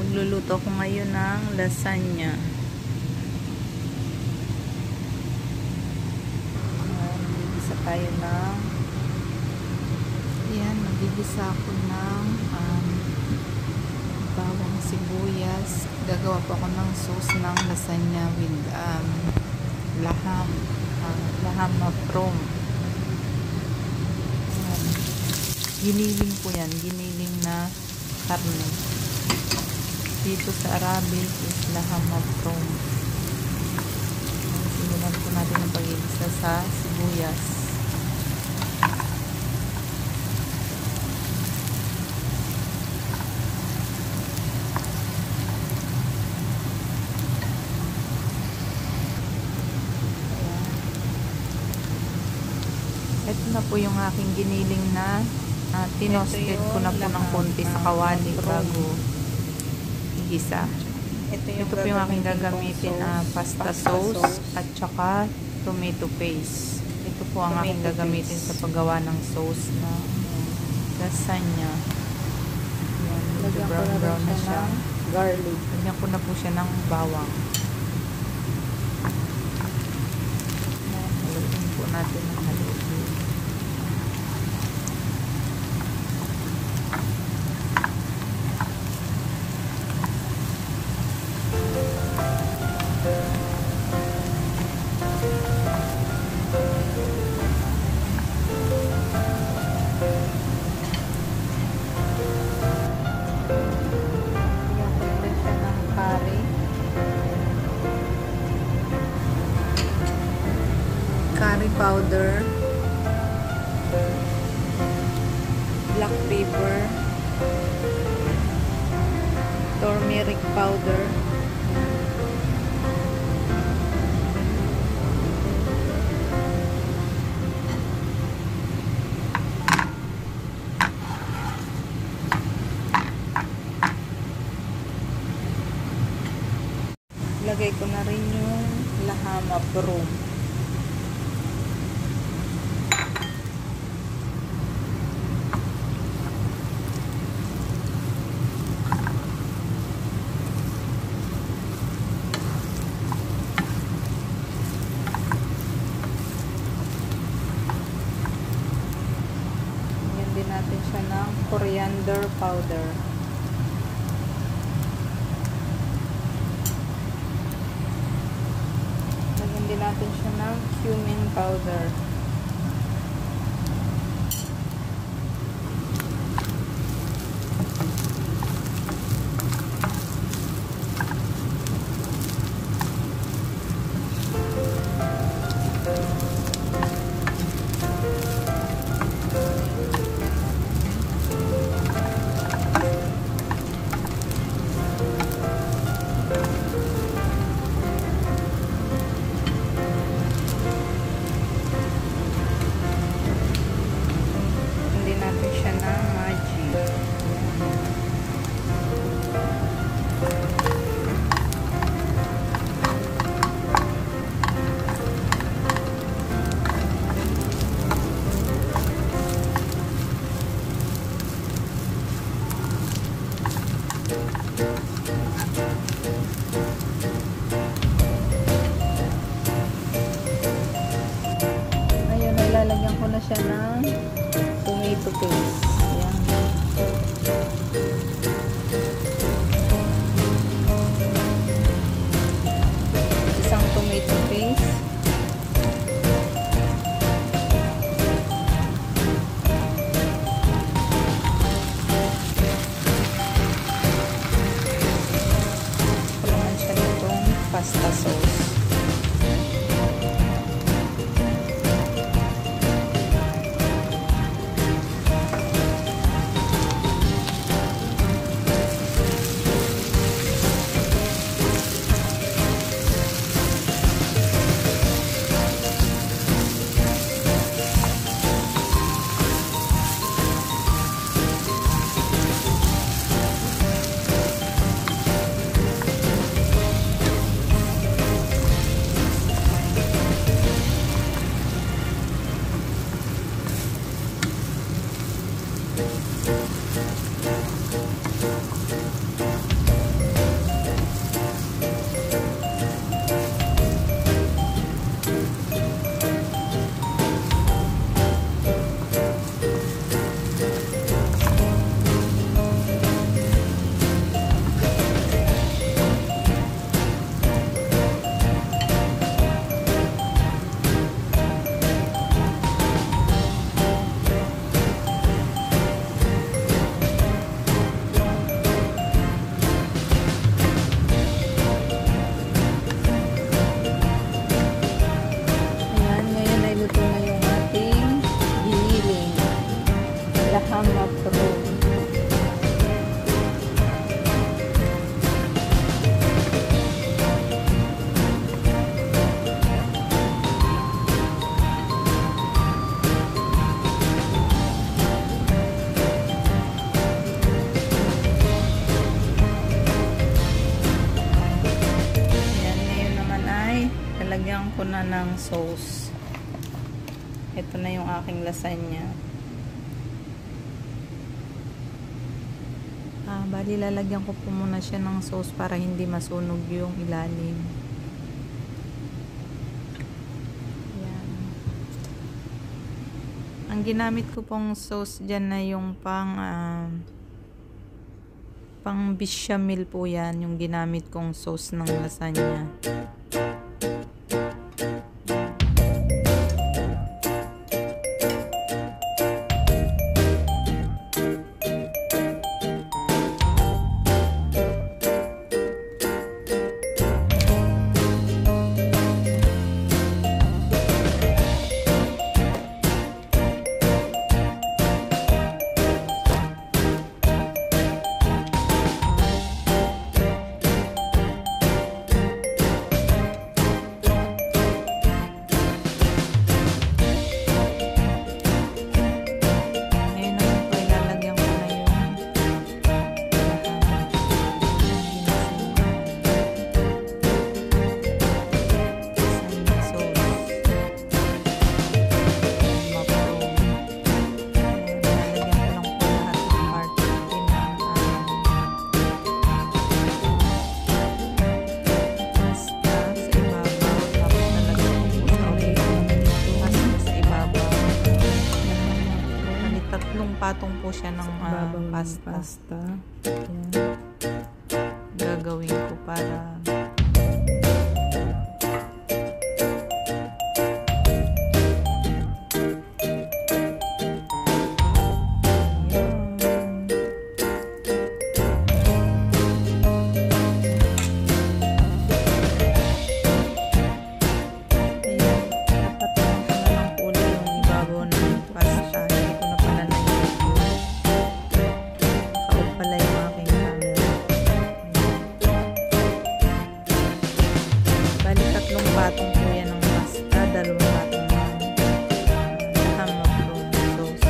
Magluluto ko ngayon ng lasagna. Magigisa tayo ng magigisa ako ng bawang sibuyas. Gagawa po ako ng sauce ng lasagna with laham na from. Giniling po yan, giniling na karne. Dito sa Arabic is laham na from. Simulan po natin ang pag-igisa sa sibuyas. Ito na po yung aking giniling na tinosted ko na po ng konti sa kawali bago igisa. Ito po yung aking gagamitin na pasta sauce at saka tomato paste. Ito po ang aking gagamitin sa paggawa ng sauce na lasagna. Medyo brown na siya. Garlic. Lagyan ko na po siya ng bawang. Haluin po natin ng haluin. Curry powder, black pepper, turmeric powder, lagay ko na rin yung laham from. Natin siya ng coriander powder. Lagyan din natin siya ng cumin powder. Ayun, nilalagyan ko na siya ng tomato paste. Ayan. Isang tomato paste. Kailangan siya nitong pasta sauce. na ng sauce. Ito na yung aking lasagna. Bali lalagyan ko po muna siya ng sauce para hindi masunog yung ilalim. Yan. Ang ginamit ko pong sauce dyan na yung pang bechamel po yan, yung ginamit kong sauce ng lasagna. Patong po siya ng pasta. Yan. Gagawin ko para patong po yan ng pasta, 2 patong ng hamburger sauce.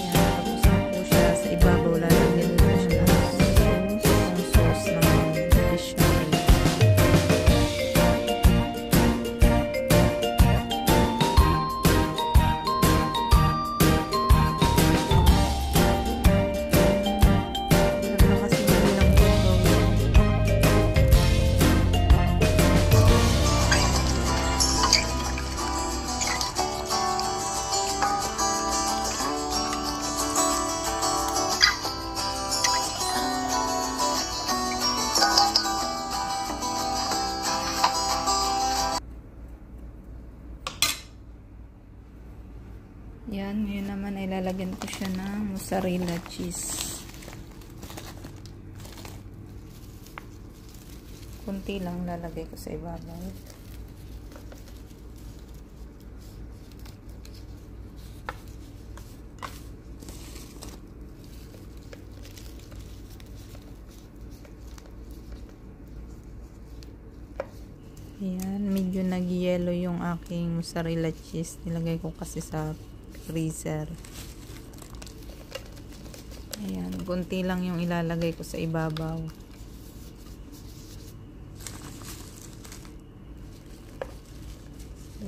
Ayan, tapos na po siya sa ibabaw, lalagyan po siya ng sauce ng bechamel. Yan, ngayon naman ay lalagyan ko siya ng mozzarella cheese. Kunti lang lalagay ko sa ibabaw. Ayan, medyo nag-yellow yung aking mozzarella cheese. Nilagay ko kasi sa freezer. Ayan, kunti lang yung ilalagay ko sa ibabaw.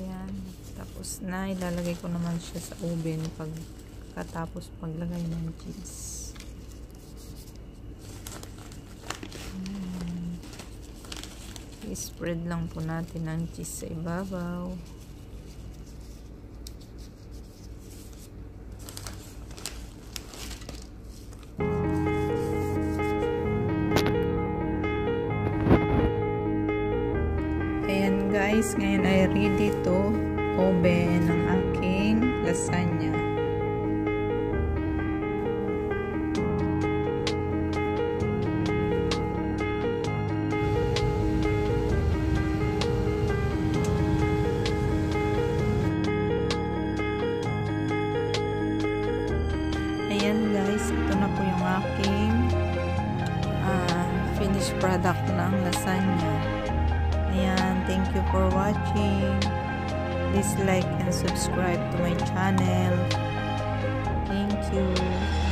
Ayan, tapos na ilalagay ko naman siya sa oven pagkatapos paglagay ng cheese. I-spread lang po natin ang cheese sa ibabaw. Ayan guys, ngayon ay ready to oven ang aking lasagna. Ayan guys, ito na po yung aking finished product ng lasagna. Ayan, thank you for watching. Please like and subscribe to my channel. Thank you.